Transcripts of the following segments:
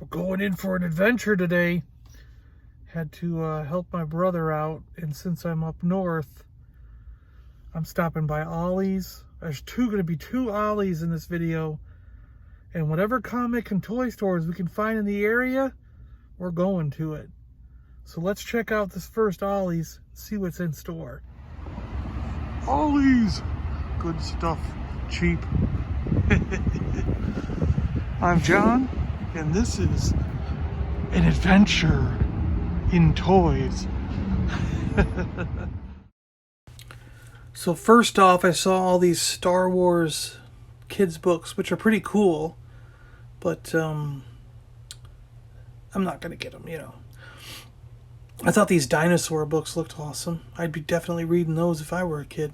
We're going in for an adventure today. Had to help my brother out, and since I'm up north, I'm stopping by Ollie's. There's going to be two Ollies in this video, and whatever comic and toy stores we can find in the area, we're going to it. So let's check out this first Ollie's, see what's in store. Ollie's! Good stuff, cheap. I'm John, and this is an adventure in toys. So first off, I saw all these Star Wars kids books, which are pretty cool, but I'm not gonna get them, you know. I thought these dinosaur books looked awesome. I'd be definitely reading those if I were a kid.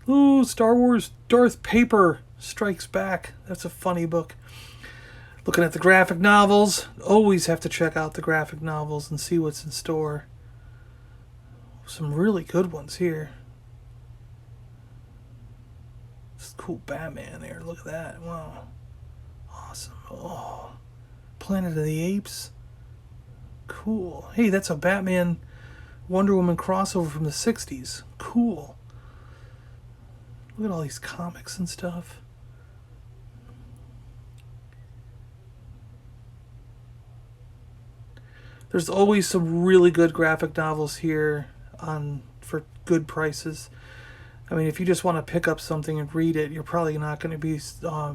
Ooh, Star Wars Darth Paper Strikes Back. That's a funny book. Looking at the graphic novels. Always have to check out the graphic novels and see what's in store. Some really good ones here. This cool Batman there. Look at that. Wow. Awesome. Oh. Planet of the Apes. Cool. Hey, that's a Batman Wonder Woman crossover from the 60s. Cool. Look at all these comics and stuff. There's always some really good graphic novels here for good prices. I mean, if you just want to pick up something and read it, you're probably not going to be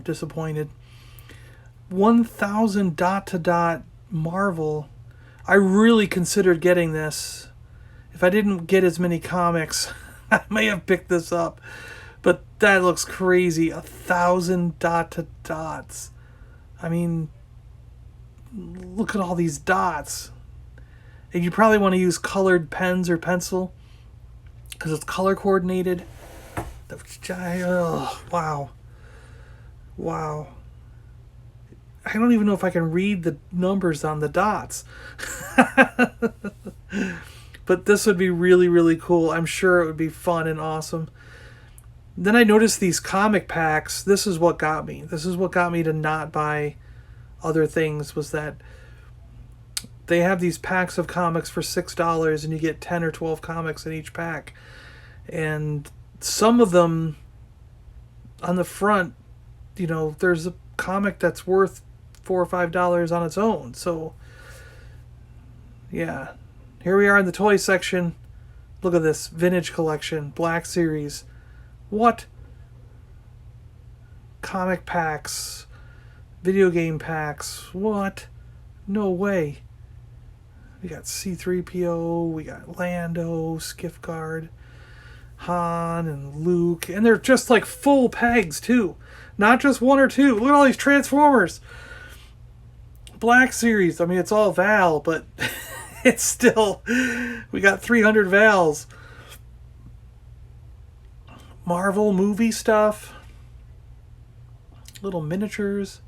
disappointed. 1000 dot-to-dot Marvel. I really considered getting this. If I didn't get as many comics, I may have picked this up. But that looks crazy. 1000 dot-to-dots. I mean, look at all these dots. And you probably want to use colored pens or pencil because it's color coordinated. Oh, wow. Wow. I don't even know if I can read the numbers on the dots. But this would be really, really cool. I'm sure it would be fun and awesome. Then I noticed these comic packs. This is what got me. This is what got me to not buy other things, was that they have these packs of comics for $6 and you get 10 or 12 comics in each pack. And some of them on the front, you know, there's a comic that's worth $4 or $5 on its own. So yeah, here we are in the toy section. Look at this vintage collection, Black Series. What? Comic packs, video game packs. What? No way. We got C-3PO, we got Lando, Skiff Guard, Han and Luke, and they're just like full pegs too. Not just one or two. Look at all these Transformers. Black Series. I mean, it's all Val, but it's still, we got 300 Vals. Marvel movie stuff. Little miniatures.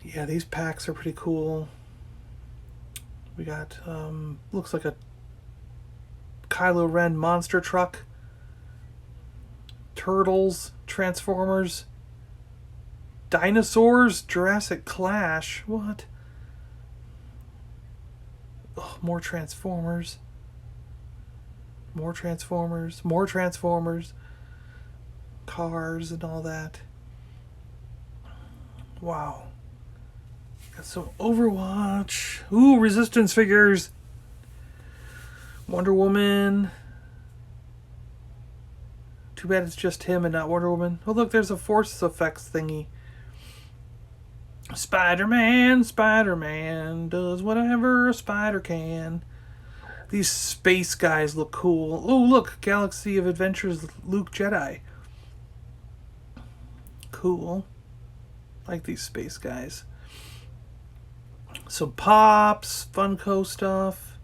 Yeah, these packs are pretty cool. We got, looks like a Kylo Ren monster truck. Turtles, Transformers, dinosaurs, Jurassic Clash. What? Oh, more Transformers. More Transformers. More Transformers. Cars and all that. Wow. Got some Overwatch. Ooh, Resistance figures. Wonder Woman. Too bad it's just him and not Wonder Woman. Oh, look, there's a Force Effects thingy. Spider-Man, Spider-Man does whatever a spider can. These space guys look cool. Oh, look, Galaxy of Adventures Luke Jedi. Cool. Like these space guys. Some Pops, Funko stuff.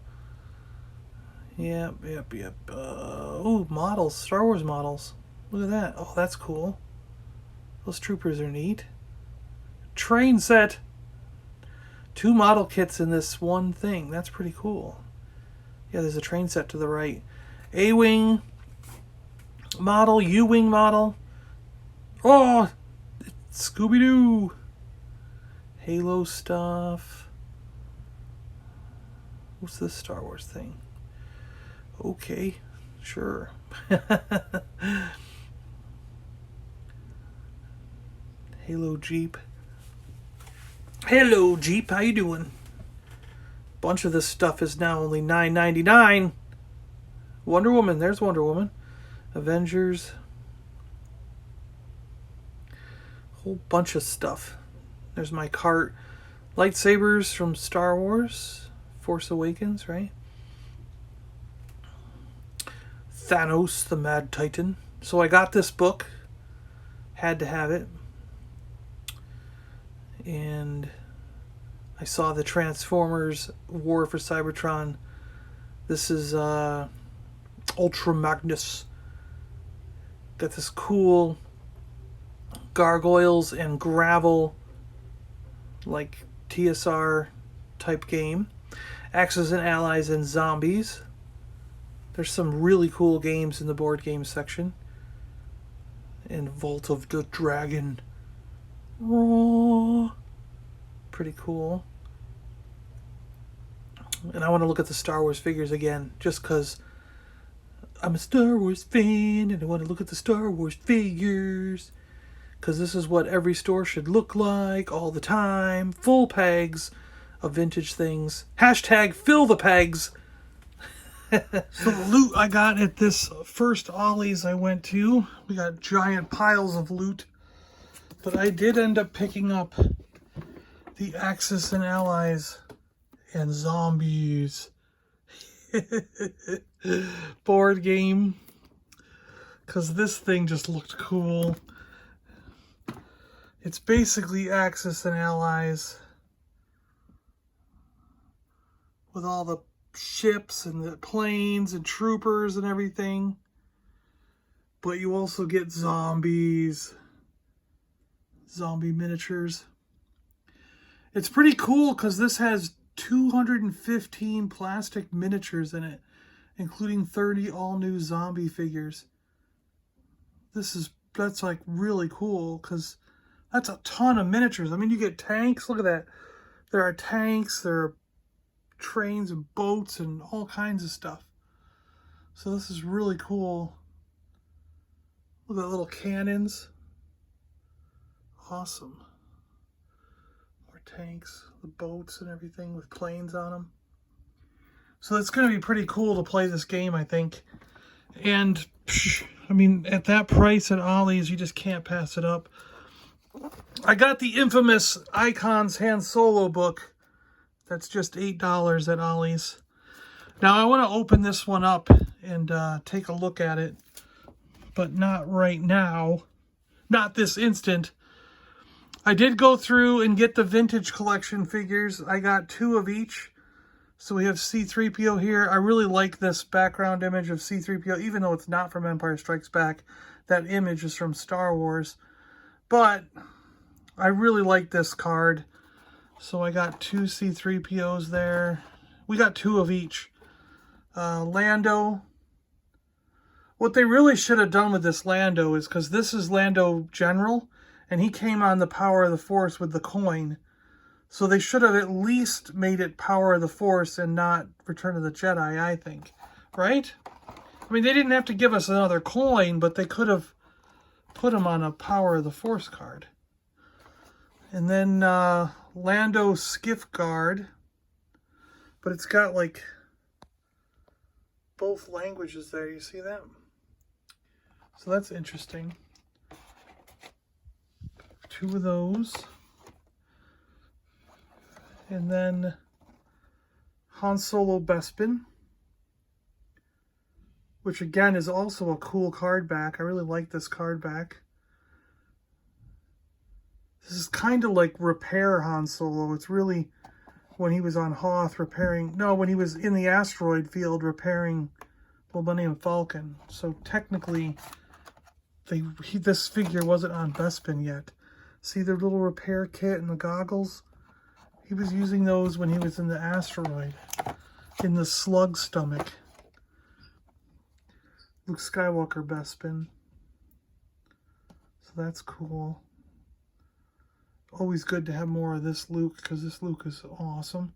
Yep. Oh, models, Star Wars models. Look at that. Oh, that's cool. Those troopers are neat. Train set. 2 model kits in this one thing. That's pretty cool. Yeah, there's a train set to the right. A-Wing model, U-Wing model. Oh, Scooby-Doo. Halo stuff. What's this Star Wars thing? Okay, sure. Halo Jeep. Hello Jeep, how you doing? Bunch of this stuff is now only $9.99. Wonder Woman, there's Wonder Woman. Avengers. Whole bunch of stuff. There's my cart. Lightsabers from Star Wars. Force Awakens, right? Thanos, the Mad Titan. So I got this book. Had to have it. And I saw the Transformers War for Cybertron. This is Ultra Magnus. Got this cool gargoyles and gravel like TSR type game. Axis and Allies and Zombies. There's some really cool games in the board game section. And Vault of the Dragon. Raw. Pretty cool. And I want to look at the Star Wars figures again, just because I'm a Star Wars fan and I want to look at the Star Wars figures. Because this is what every store should look like all the time. Full pegs of vintage things. Hashtag fill the pegs. So the loot I got at this first Ollie's I went to, we got giant piles of loot. But I did end up picking up the Axis and Allies and Zombies board game. Because this thing just looked cool. It's basically Axis and Allies with all the ships and the planes and troopers and everything. But you also get zombies. Zombie miniatures. It's pretty cool because this has 215 plastic miniatures in it, including 30 all-new zombie figures. That's like really cool because that's a ton of miniatures. I mean, you get tanks. Look at that. There are tanks. There are trains and boats and all kinds of stuff. So this is really cool. Look at the little cannons. Awesome. More tanks, the boats and everything with planes on them. So it's going to be pretty cool to play this game, I think. And, I mean, at that price at Ollie's, you just can't pass it up. I got the infamous Icons Han Solo book. That's just $8 at Ollie's. Now, I want to open this one up and take a look at it. But not right now. Not this instant. I did go through and get the vintage collection figures. I got 2 of each. So we have C-3PO here. I really like this background image of C-3PO, even though it's not from Empire Strikes Back. That image is from Star Wars. But I really like this card. So I got 2 C-3POs there. We got 2 of each. Lando. What they really should have done with this Lando is, because this is Lando General, and he came on the Power of the Force with the coin. So they should have at least made it Power of the Force and not Return of the Jedi, I think. Right? I mean, they didn't have to give us another coin, but they could have put him on a Power of the Force card. And then Lando Skiff Guard. But it's got like both languages there. You see that? So that's interesting. 2 of those. And then Han Solo Bespin, which again is also a cool card back. I really like this card back. This is kind of like Repair Han Solo. It's really when he was on Hoth repairing... No, when he was in the asteroid field repairing the Millennium Falcon. So technically, this figure wasn't on Bespin yet. See their little repair kit and the goggles? He was using those when he was in the asteroid, in the slug stomach. Luke Skywalker Bespin. So that's cool. Always good to have more of this Luke, because this Luke is awesome.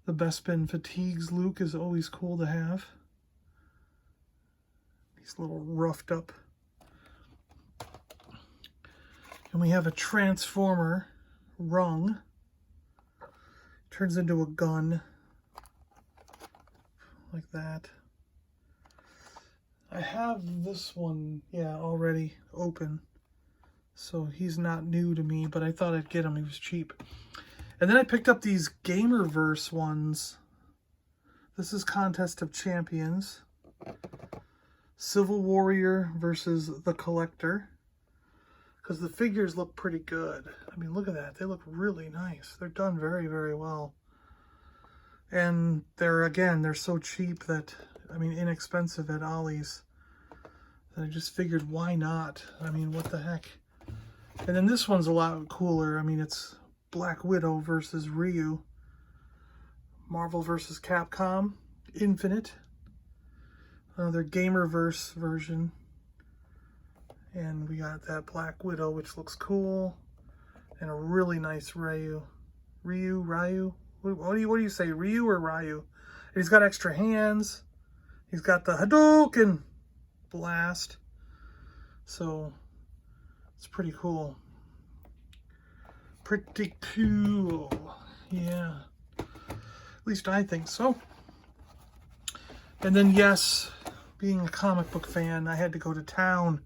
The Bespin Fatigues Luke is always cool to have. He's a little roughed up. And we have a Transformer rung. Turns into a gun. Like that. I have this one, yeah, already open. So he's not new to me, but I thought I'd get him. He was cheap. And then I picked up these Gamerverse ones. This is Contest of Champions. Civil Warrior versus the Collector. Because the figures look pretty good. I mean, look at that. They look really nice. They're done very, very well. And they're so cheap that, I mean, inexpensive at Ollie's. And I just figured, why not? I mean, what the heck? And then this one's a lot cooler. I mean, it's Black Widow versus Ryu. Marvel versus Capcom. Infinite. Another Gamerverse version. And we got that Black Widow, which looks cool. And a really nice Ryu. Ryu? What do you say? Ryu or Ryu? And he's got extra hands. He's got the Hadouken blast. So, it's pretty cool. Pretty cool. Yeah. At least I think so. And then, yes, being a comic book fan, I had to go to town.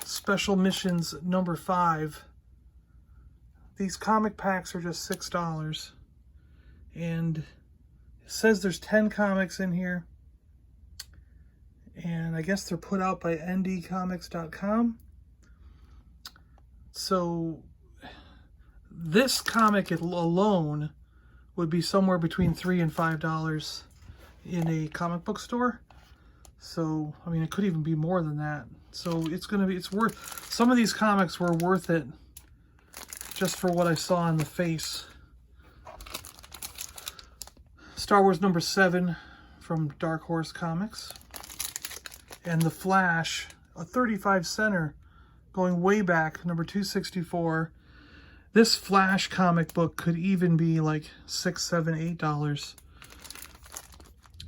Special Missions number 5. These comic packs are just $6. And it says there's 10 comics in here. And I guess they're put out by ndcomics.com. So this comic alone would be somewhere between $3 and $5 in a comic book store. So, I mean, it could even be more than that. So it's worth, some of these comics were worth it just for what I saw in the face. Star Wars number 7 from Dark Horse Comics. And The Flash, a 35 center, going way back, number 264. This Flash comic book could even be like $6, $7, $8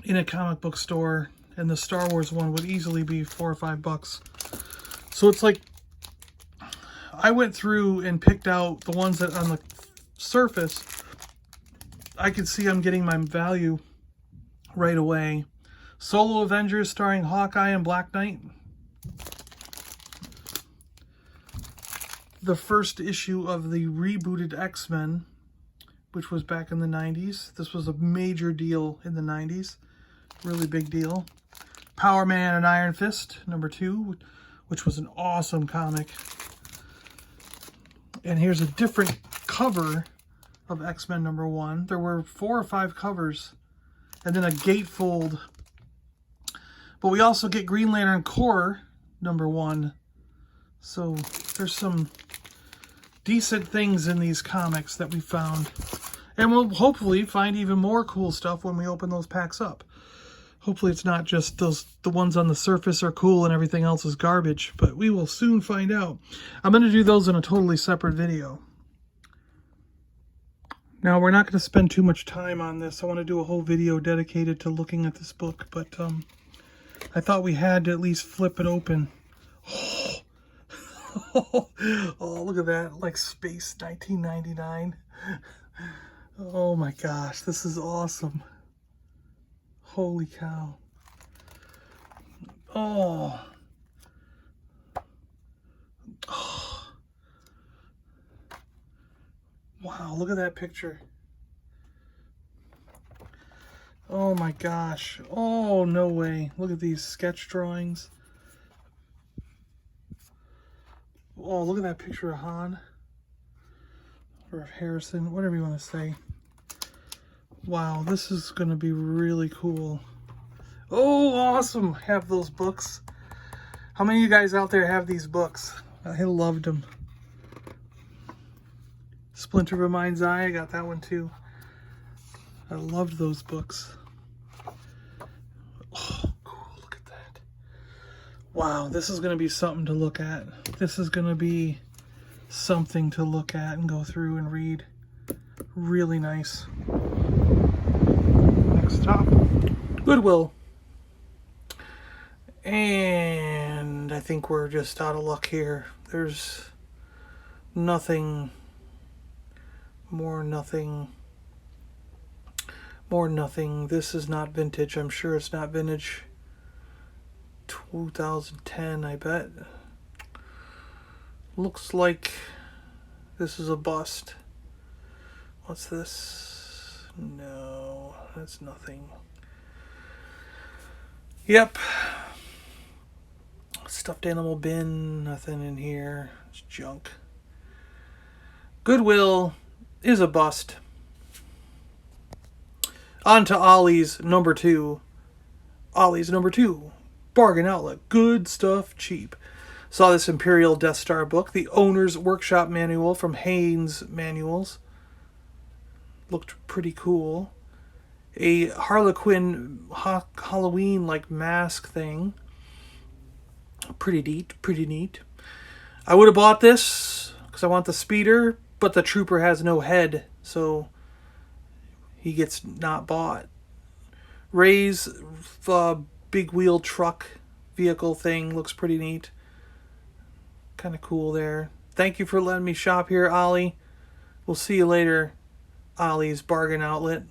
in a comic book store. And the Star Wars one would easily be $4 or $5. So it's like, I went through and picked out the ones that on the surface, I could see I'm getting my value right away. Solo Avengers starring Hawkeye and Black Knight. The first issue of the rebooted X-Men, which was back in the 90s. This was a major deal in the 90s. Really big deal. Power Man and Iron Fist, number 2, which was an awesome comic. And here's a different cover of X-Men number 1. There were 4 or 5 covers. And then a gatefold. But we also get Green Lantern Corps number 1. So there's some decent things in these comics that we found. And we'll hopefully find even more cool stuff when we open those packs up. Hopefully it's not just the ones on the surface are cool and everything else is garbage, but we will soon find out. I'm going to do those in a totally separate video. Now, we're not going to spend too much time on this. I want to do a whole video dedicated to looking at this book, but I thought we had to at least flip it open. Oh, look at that, like Space 1999. Oh my gosh, this is awesome. Holy cow. Oh. Oh. Wow, look at that picture. Oh my gosh. Oh, no way. Look at these sketch drawings. Oh, look at that picture of Han. Or of Harrison, whatever you want to say. Wow, this is going to be really cool. Oh, awesome. Have those books. How many of you guys out there have these books? I loved them. Splinter of a Mind's Eye, I got that one too. I loved those books. Oh, cool, look at that. Wow, this is going to be something to look at. This is going to be something to look at and go through and read. Really nice. Next stop, Goodwill. And I think we're just out of luck here. There's nothing, more nothing. This is not vintage. I'm sure it's not vintage. 2010, I bet. Looks like this is a bust. What's this? No, that's nothing. Yep. Stuffed animal bin, nothing in here. It's junk. Goodwill is a bust. On to Ollie's number 2. Ollie's number 2. Bargain outlet. Good stuff, cheap. Saw this Imperial Death Star book. The Owner's Workshop Manual from Haynes Manuals. Looked pretty cool. A Harlequin Halloween-like mask thing. Pretty neat. I would have bought this because I want the speeder, but the trooper has no head, so he gets not bought. Ray's big wheel truck vehicle thing looks pretty neat. Kind of cool there. Thank you for letting me shop here, Ollie. We'll see you later, Ollie's Bargain Outlet.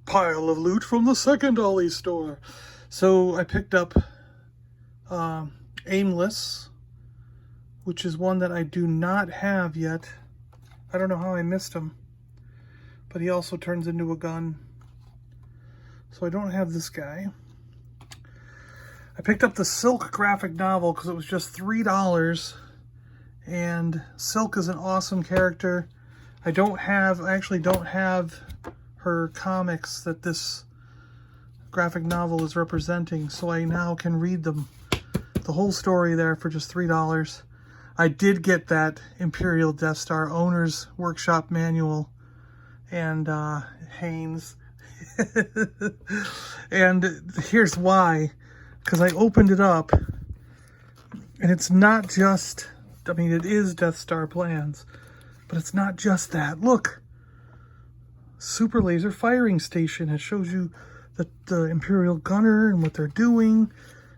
Pile of loot from the second Ollie store. So I picked up Aimless, which is one that I do not have yet. I don't know how I missed him, but he also turns into a gun. So I don't have this guy. I picked up the Silk graphic novel because it was just $3, and Silk is an awesome character. I actually don't have her comics that this graphic novel is representing, so I now can read them. The whole story there for just $3. I did get that Imperial Death Star Owner's Workshop Manual and Haynes. And here's why. Because I opened it up, and it's not just, I mean, it is Death Star plans, but it's not just that. Look, Super Laser Firing Station. It shows you the Imperial Gunner and what they're doing.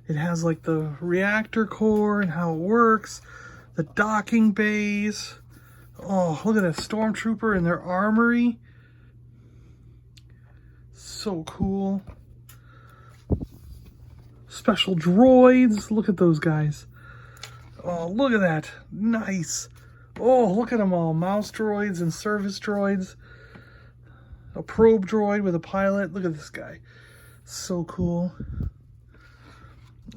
It has like the reactor core and how it works, the docking bays. Oh, look at that Stormtrooper and their armory. So cool. Special droids. Look at those guys. Oh, look at that. Nice. Oh, look at them all. Mouse droids and service droids. A probe droid with a pilot. Look at this guy. So cool.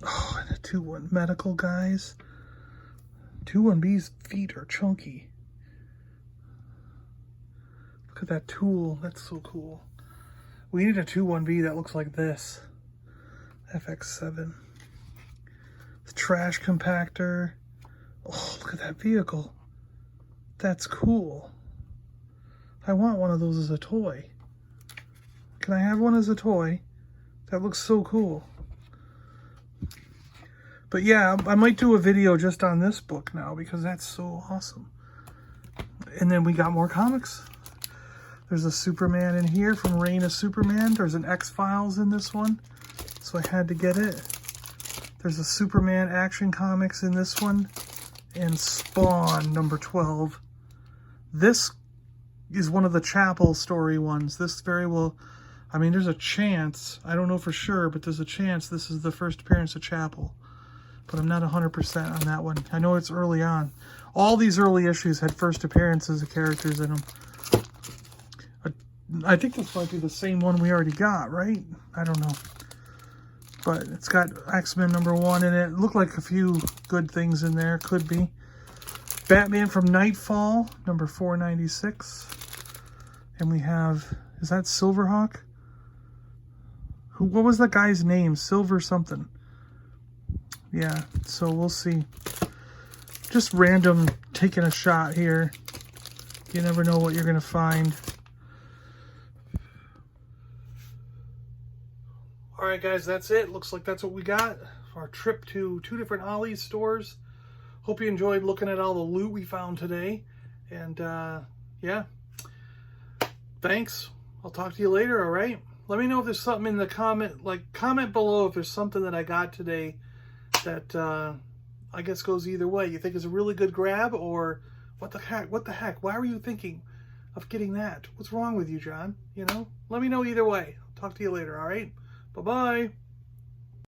Oh, and the 2-1 medical guys. 2-1B's feet are chunky. Look at that tool. That's so cool. We need a 2-1B that looks like this. FX7. The trash compactor. Oh, look at that vehicle. That's cool. I want one of those as a toy. Can I have one as a toy? That looks so cool. But yeah, I might do a video just on this book now because that's so awesome. And then we got more comics. There's a Superman in here from Reign of Superman. There's an X-Files in this one, so I had to get it. There's a Superman Action Comics in this one, and Spawn number 12. This is one of the Chapel story ones. This very well, I mean, there's a chance, I don't know for sure, but there's a chance this is the first appearance of Chapel. But I'm not 100% on that one. I know it's early on. All these early issues had first appearances of characters in them. I think this might be the same one we already got, right? I don't know. But it's got X-Men number 1 in it. It looked like a few good things in there. Could be. Batman from Nightfall, number 496. And we have, is that Silverhawk? What was that guy's name? Silver something. Yeah, so we'll see. Just random taking a shot here. You never know what you're going to find. Alright, right, guys, that's it. Looks like that's what we got. Our trip to 2 different Ollie stores. Hope you enjoyed looking at all the loot we found today. And, yeah. Thanks. I'll talk to you later, all right? Let me know if there's something in the comment below if there's something that I got today that, I guess goes either way. You think is a really good grab, or what the heck? Why were you thinking of getting that? What's wrong with you, John? You know? Let me know either way. I'll talk to you later, all right? Bye-bye.